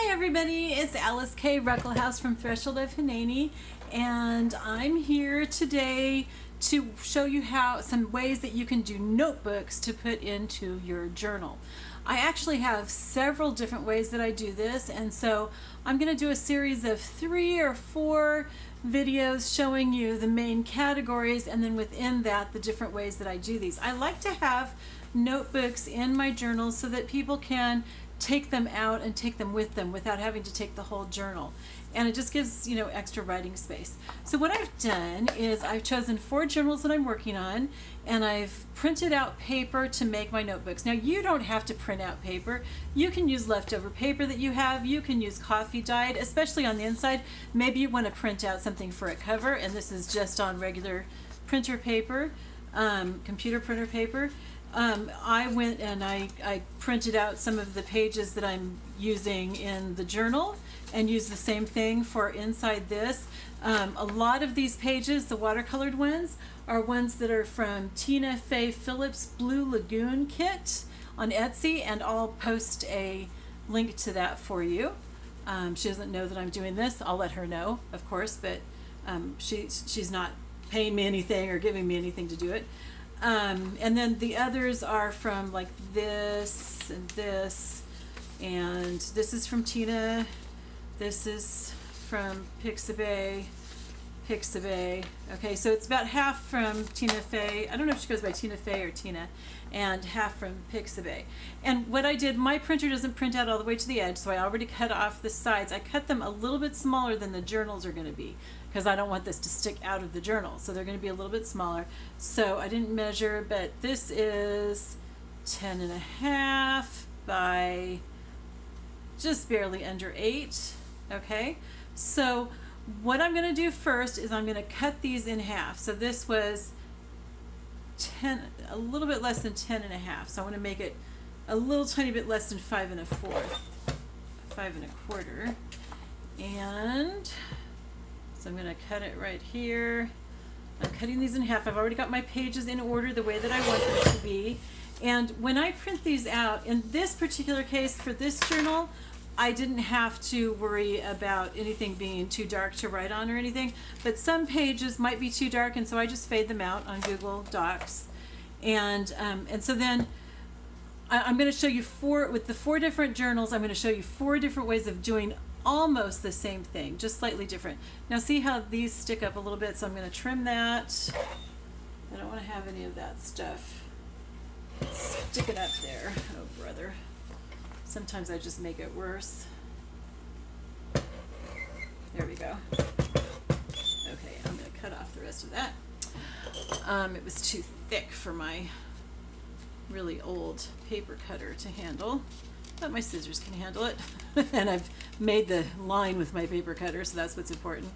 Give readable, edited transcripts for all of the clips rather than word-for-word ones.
Hi everybody, it's Alyce-Kay Ruckelshaus from Threshold of Hineni, and I'm here today to show you some ways that you can do notebooks to put into your journal. I actually have several different ways that I do this, and so I'm going to do a series of 3 or 4 videos showing you the main categories, and then within that the different ways that I do these. I like to have notebooks in my journals so that people can take them out and take them with them without having to take the whole journal, and it just gives extra writing space. So what I've done is I've chosen 4 journals that I'm working on, and I've printed out paper to make my notebooks. Now you don't have to print out paper. You can use leftover paper that you have. You can use coffee dyed, especially on the inside. Maybe you want to print out something for a cover, and this is just on regular printer paper, computer printer paper. I went and I printed out some of the pages that I'm using in the journal and used the same thing for inside this. A lot of these pages, the watercolored ones, are ones that are from Tina Fey Phillips' Blue Lagoon kit on Etsy, and I'll post a link to that for you. She doesn't know that I'm doing this. I'll let her know, of course, but she's not paying me anything or giving me anything to do it. And then the others are from like this and this, and this is from Tina, this is from Pixabay. Okay, so it's about half from Tina Fey. I don't know if she goes by Tina Fey or Tina, and half from Pixabay. And what I did, my printer doesn't print out all the way to the edge, so I already cut off the sides. I cut them a little bit smaller than the journals are going to be, because I don't want this to stick out of the journal, so they're going to be a little bit smaller. So I didn't measure, but this is 10.5 by just barely under 8. Okay, so what I'm going to do first is I'm going to cut these in half. So this was a little bit less than 10.5, so I want to make it a little tiny bit less than 5 1/4, 5 1/4, and so I'm going to cut it right here. I'm cutting these in half. I've already got my pages in order the way that I want them to be. And when I print these out, in this particular case for this journal, I didn't have to worry about anything being too dark to write on or anything, but some pages might be too dark, and so I just fade them out on Google Docs. And so then I'm going to show you with the 4 different journals, I'm going to show you 4 different ways of doing almost the same thing, just slightly different. Now see how these stick up a little bit, so I'm going to trim that. I don't want to have any of that stuff sticking up there. Oh brother, sometimes I just make it worse. There we go. Okay, I'm going to cut off the rest of that. It was too thick for my really old paper cutter to handle, but my scissors can handle it. And I've made the line with my paper cutter, so that's what's important.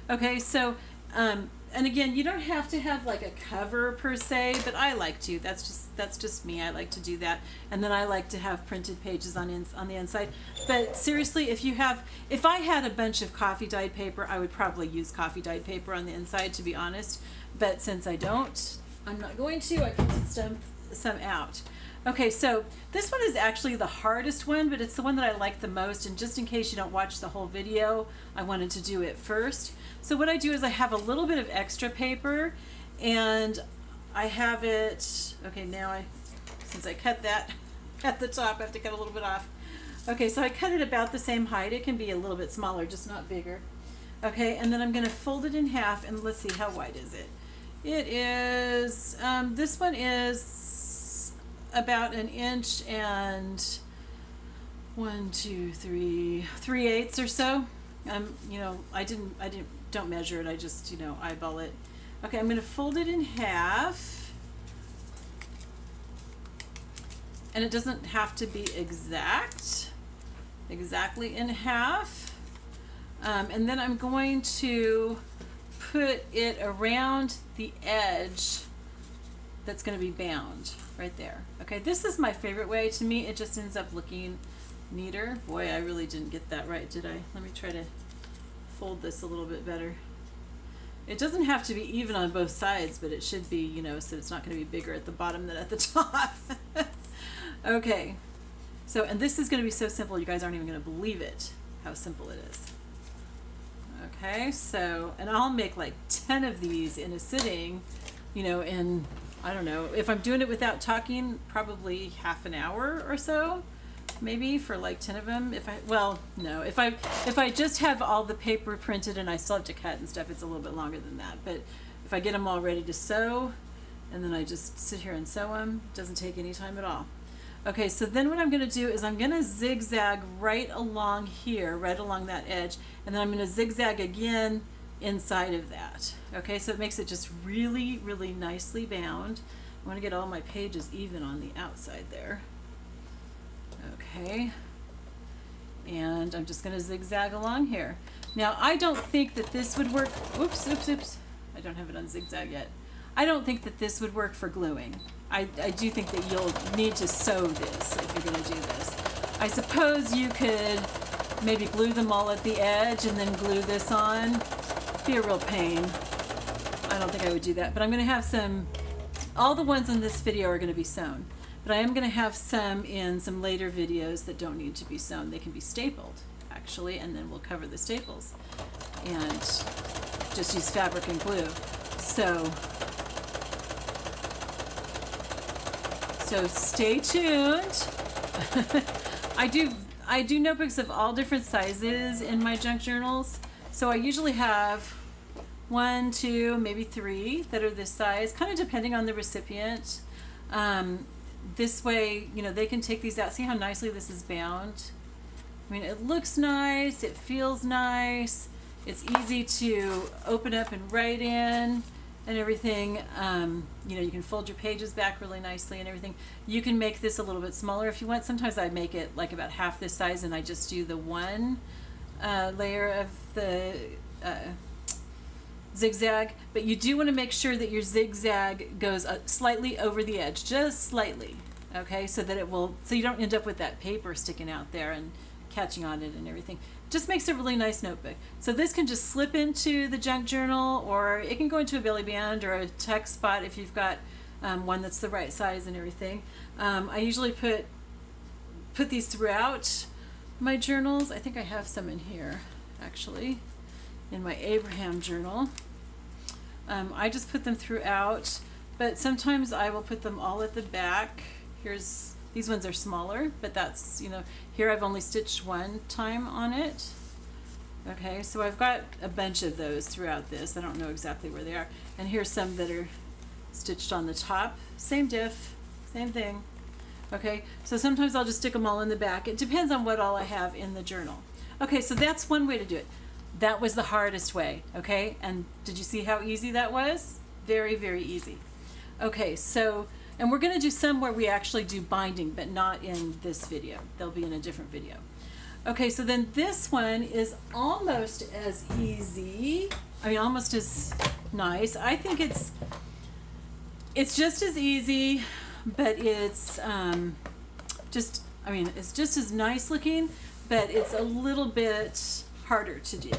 Okay, so and again, you don't have to have like a cover per se, but I like to. That's just me. I like to do that, and then I like to have printed pages on the inside. But seriously, if I had a bunch of coffee dyed paper, I would probably use coffee dyed paper on the inside, to be honest. But since I don't, I'm not going to. I printed some out. Okay, so this one is actually the hardest one, but it's the one that I like the most, and just in case you don't watch the whole video, I wanted to do it first. So what I do is I have a little bit of extra paper, and I have it, okay, now since I cut that at the top, I have to cut a little bit off. Okay, so I cut it about the same height. It can be a little bit smaller, just not bigger. Okay, and then I'm going to fold it in half, and let's see, how wide is it? It is, this one is about 1 inch and 3/8 or so. Don't measure it. I just eyeball it. Okay, I'm going to fold it in half, and it doesn't have to be exactly in half. And then I'm going to put it around the edge that's going to be bound right there. Okay, this is my favorite way. To me, it just ends up looking neater. Boy, I really didn't get that right, did I? Let me try to fold this a little bit better. It doesn't have to be even on both sides, but it should be, so it's not going to be bigger at the bottom than at the top. Okay, So, and this is going to be so simple, you guys aren't even going to believe it, how simple it is. Okay, so, and I'll make like 10 of these in a sitting, you know, in, I don't know, if I'm doing it without talking, probably half an hour or so, maybe for like 10 of them. If I, well, no, if I just have all the paper printed and I still have to cut and stuff, it's a little bit longer than that. But if I get them all ready to sew, and then I just sit here and sew them, it doesn't take any time at all. Okay, so then what I'm going to do is I'm going to zigzag right along here, right along that edge, and then I'm going to zigzag again inside of that. Okay, so it makes it just really, really nicely bound. I want to get all my pages even on the outside there. Okay, and I'm just going to zigzag along here. Now, I don't think that this would work. Oops, oops, oops. I don't have it on zigzag yet. I don't think that this would work for gluing. I do think that you'll need to sew this if you're going to do this. I suppose you could maybe glue them all at the edge and then glue this on. It'd be a real pain. I don't think I would do that, but I'm going to have some, all the ones in this video are going to be sewn, but I am going to have some in some later videos that don't need to be sewn. They can be stapled, actually, and then we'll cover the staples and just use fabric and glue. So stay tuned. I do notebooks of all different sizes in my junk journals. So I usually have 1, 2, maybe 3 that are this size, kind of depending on the recipient. This way, you know, they can take these out. See how nicely this is bound? I mean, it looks nice, it feels nice, it's easy to open up and write in and everything. You know, you can fold your pages back really nicely and everything. You can make this a little bit smaller if you want. Sometimes I make it like about half this size and I just do the one layer of the zigzag, but you do want to make sure that your zigzag goes slightly over the edge, just slightly, okay, so that it will, so you don't end up with that paper sticking out there and catching on it and everything. Just makes a really nice notebook. So this can just slip into the junk journal, or it can go into a belly band or a text spot if you've got one that's the right size and everything. I usually put these throughout my journals. I think I have some in here, actually, in my Abraham journal. I just put them throughout, but sometimes I will put them all at the back. These ones are smaller, but that's, you know, here I've only stitched one time on it. Okay, so I've got a bunch of those throughout this. I don't know exactly where they are. And here's some that are stitched on the top. Same diff, same thing. Okay, so sometimes I'll just stick them all in the back. It depends on what all I have in the journal. Okay, so that's one way to do it. That was the hardest way, okay? And did you see how easy that was? Very, very easy. Okay, so, and we're going to do some where we actually do binding, but not in this video. They'll be in a different video. Okay, so then this one is almost as easy. I mean, almost as nice. I think it's just as easy, but it's just, I mean, it's just as nice looking, but it's a little bit harder to do,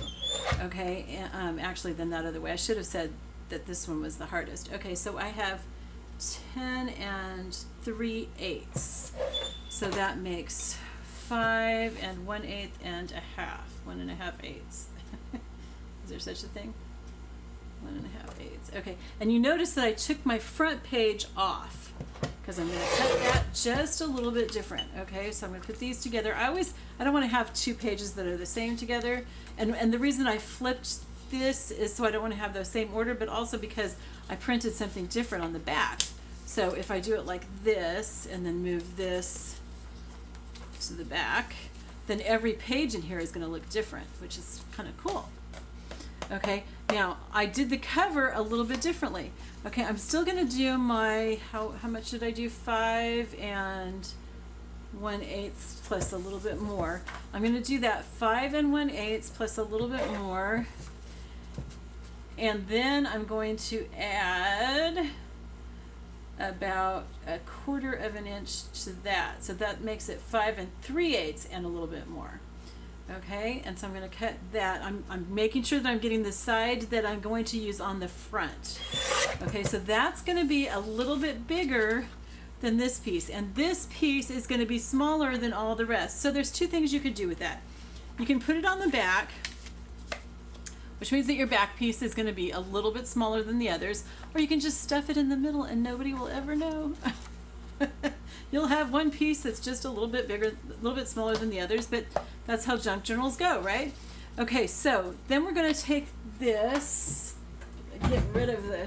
okay, actually than that other way. I should have said that this one was the hardest. Okay, so I have 10 3/8, so that makes 5 1/8 1.5/8. Is there such a thing? 1.5/8. Okay, and you notice that I took my front page off because I'm going to cut that just a little bit different. Okay, so I'm going to put these together. I don't want to have two pages that are the same together, and the reason I flipped this is so I don't want to have the same order, but also because I printed something different on the back. So if I do it like this and then move this to the back, then every page in here is going to look different, which is kind of cool. Okay, now I did the cover a little bit differently. Okay, I'm still going to do my, how much did I do? 5 1/8 plus a little bit more. I'm going to do that 5 1/8 plus a little bit more. And then I'm going to add about 1/4 of an inch to that. So that makes it 5 3/8 and a little bit more. Okay, and so I'm going to cut that. I'm making sure that I'm getting the side that I'm going to use on the front. Okay, so that's going to be a little bit bigger than this piece, and this piece is going to be smaller than all the rest. So there's two things you could do with that. You can put it on the back, which means that your back piece is going to be a little bit smaller than the others, or you can just stuff it in the middle and nobody will ever know. You'll have one piece that's just a little bit bigger, a little bit smaller than the others, but that's how junk journals go, right? Okay, so then we're going to take this, get rid of the,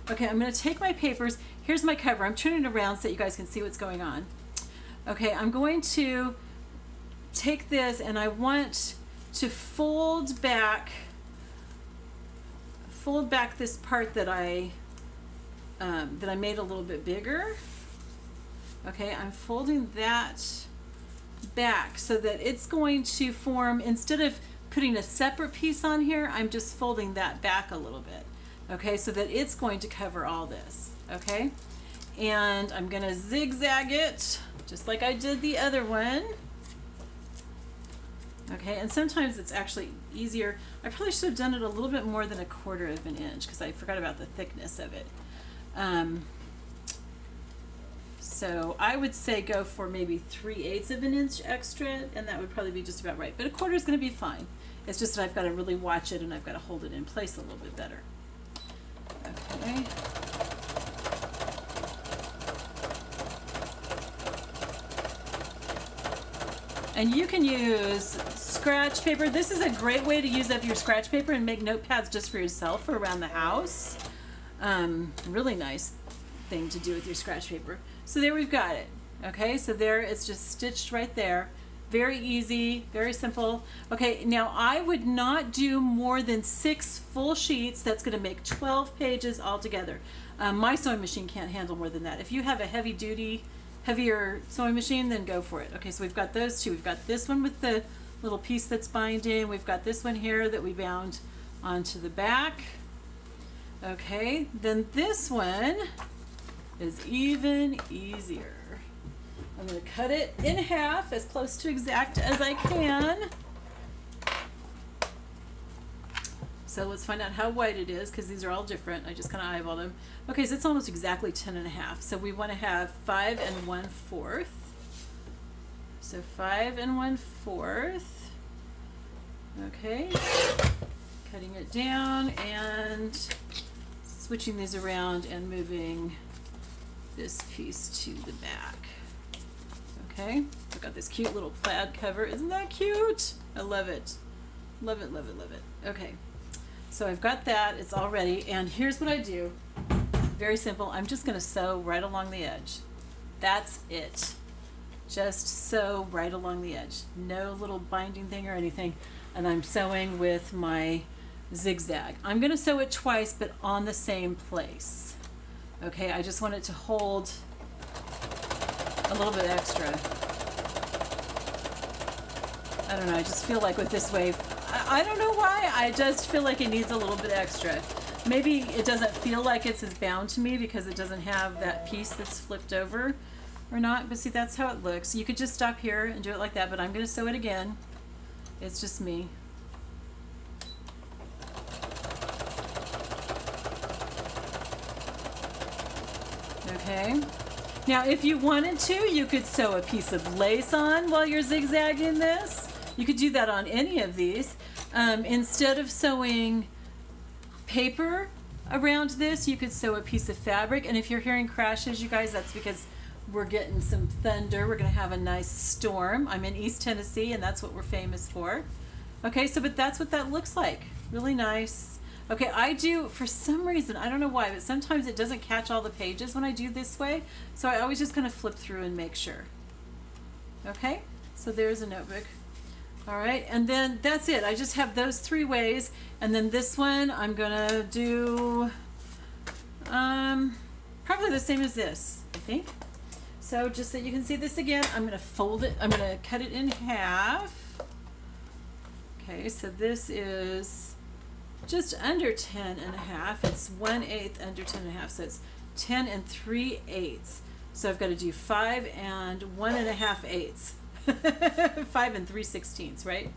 okay, I'm going to take my papers. Here's my cover. I'm turning it around so that you guys can see what's going on. Okay, I'm going to take this and I want to fold back this part that I made a little bit bigger. Okay, I'm folding that back so that it's going to form, instead of putting a separate piece on here, I'm just folding that back a little bit. Okay, so that it's going to cover all this. Okay, and I'm gonna zigzag it just like I did the other one. Okay, and sometimes it's actually easier. I probably should have done it a little bit more than 1/4 of an inch because I forgot about the thickness of it. So I would say go for maybe 3/8 of an inch extra, and that would probably be just about right. But 1/4 is going to be fine. It's just that I've got to really watch it and I've got to hold it in place a little bit better. Okay. And you can use scratch paper. This is a great way to use up your scratch paper and make notepads just for yourself or around the house. Really nice thing to do with your scratch paper. So there we've got it. Okay, so there it's just stitched right there. Very easy, very simple. Okay, now I would not do more than 6 full sheets. That's going to make 12 pages altogether. My sewing machine can't handle more than that. If you have a heavier sewing machine, then go for it. Okay, so we've got those two. We've got this one with the little piece that's binding. We've got this one here that we bound onto the back. Okay, then this one is even easier. I'm going to cut it in half as close to exact as I can. So let's find out how wide it is, because these are all different. I just kind of eyeballed them. Okay, so it's almost exactly 10.5. So we want to have 5 1/4. So 5 1/4. Okay, cutting it down and switching these around and moving this piece to the back. Okay, I've got this cute little plaid cover. Isn't that cute? I love it. Love it, love it, love it. Okay, so I've got that. It's all ready. And here's what I do. Very simple. I'm just going to sew right along the edge. That's it. Just sew right along the edge. No little binding thing or anything. And I'm sewing with my zigzag. I'm going to sew it twice, but on the same place. Okay, I just want it to hold a little bit extra. I don't know, I just feel like with this wave, I don't know why, I just feel like it needs a little bit extra. Maybe it doesn't feel like it's as bound to me because it doesn't have that piece that's flipped over or not, but see, that's how it looks. You could just stop here and do it like that, but I'm going to sew it again. It's just me. Okay. Now, if you wanted to, you could sew a piece of lace on while you're zigzagging this. You could do that on any of these. Instead of sewing paper around this, you could sew a piece of fabric. And if you're hearing crashes, you guys, that's because we're getting some thunder. We're going to have a nice storm. I'm in East Tennessee, and that's what we're famous for. Okay, so but that's what that looks like. Really nice. Okay, I do, for some reason, I don't know why, but sometimes it doesn't catch all the pages when I do this way. So I always just kind of flip through and make sure. Okay, so there's a notebook. All right, and then that's it. I just have those 3 ways. And then this one, I'm gonna do probably the same as this, I think. So just so you can see this again, I'm gonna fold it, I'm gonna cut it in half. Okay, so this is just under 10.5. It's 1/8 under 10.5, so it's 10 3/8. So I've got to do 5 1/2-eighths. 5 3/16, right?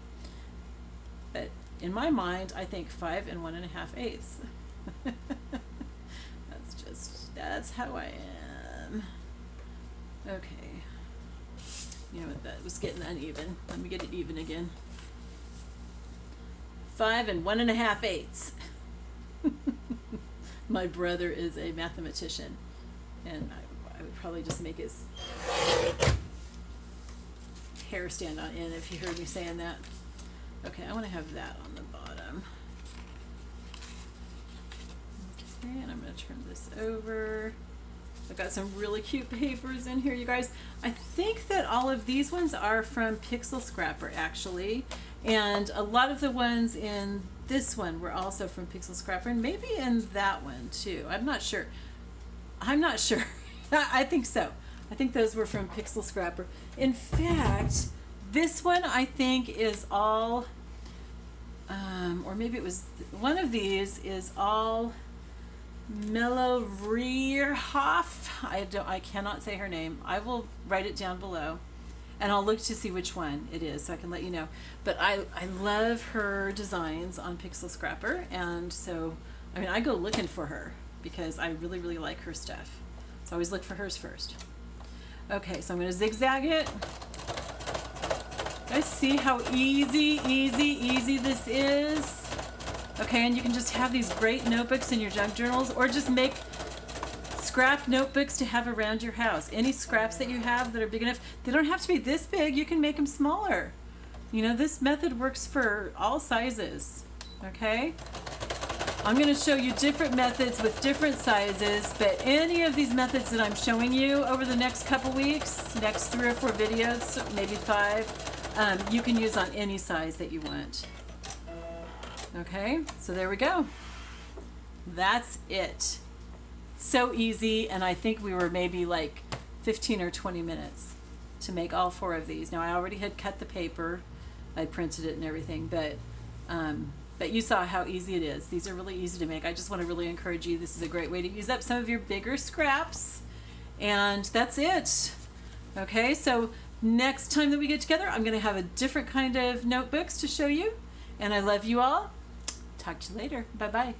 But in my mind, I think 5 1/2-eighths. That's how I am. Okay. You know what, that was getting uneven. Let me get it even again. 5-and-one-and-a-half-eigths. My brother is a mathematician, and I would probably just make his hair stand on end if you heard me saying that. Okay, I want to have that on the bottom. Okay, and I'm going to turn this over. I've got some really cute papers in here, you guys. I think that all of these ones are from Pixel Scrapper, actually. And a lot of the ones in this one were also from Pixel Scrapper, and maybe in that one too. I'm not sure. I'm not sure. I think so. I think those were from Pixel Scrapper. In fact, this one I think is all, or maybe it was, one of these is all Mellow Reerhoff. I cannot say her name. I will write it down below, and I'll look to see which one it is so I can let you know. But I love her designs on Pixel Scrapper, and so I mean I go looking for her because I really, really like her stuff. So I always look for hers first. Okay, so I'm going to zigzag it. Guys, see how easy this is? Okay, and you can just have these great notebooks in your junk journals, or just make scrap notebooks to have around your house. Any scraps that you have that are big enough, they don't have to be this big, you can make them smaller. You know, this method works for all sizes, okay? I'm going to show you different methods with different sizes, but any of these methods that I'm showing you over the next couple weeks, next 3 or 4 videos, maybe 5, you can use on any size that you want. Okay, so there we go. That's it. So easy, and I think we were maybe like 15 or 20 minutes to make all 4 of these. Now I already had cut the paper, I printed it and everything, but you saw how easy it is. These are really easy to make. I just want to really encourage you. This is a great way to use up some of your bigger scraps, and that's it. Okay, so next time that we get together, I'm going to have a different kind of notebooks to show you, and I love you all. Talk to you later. Bye-bye.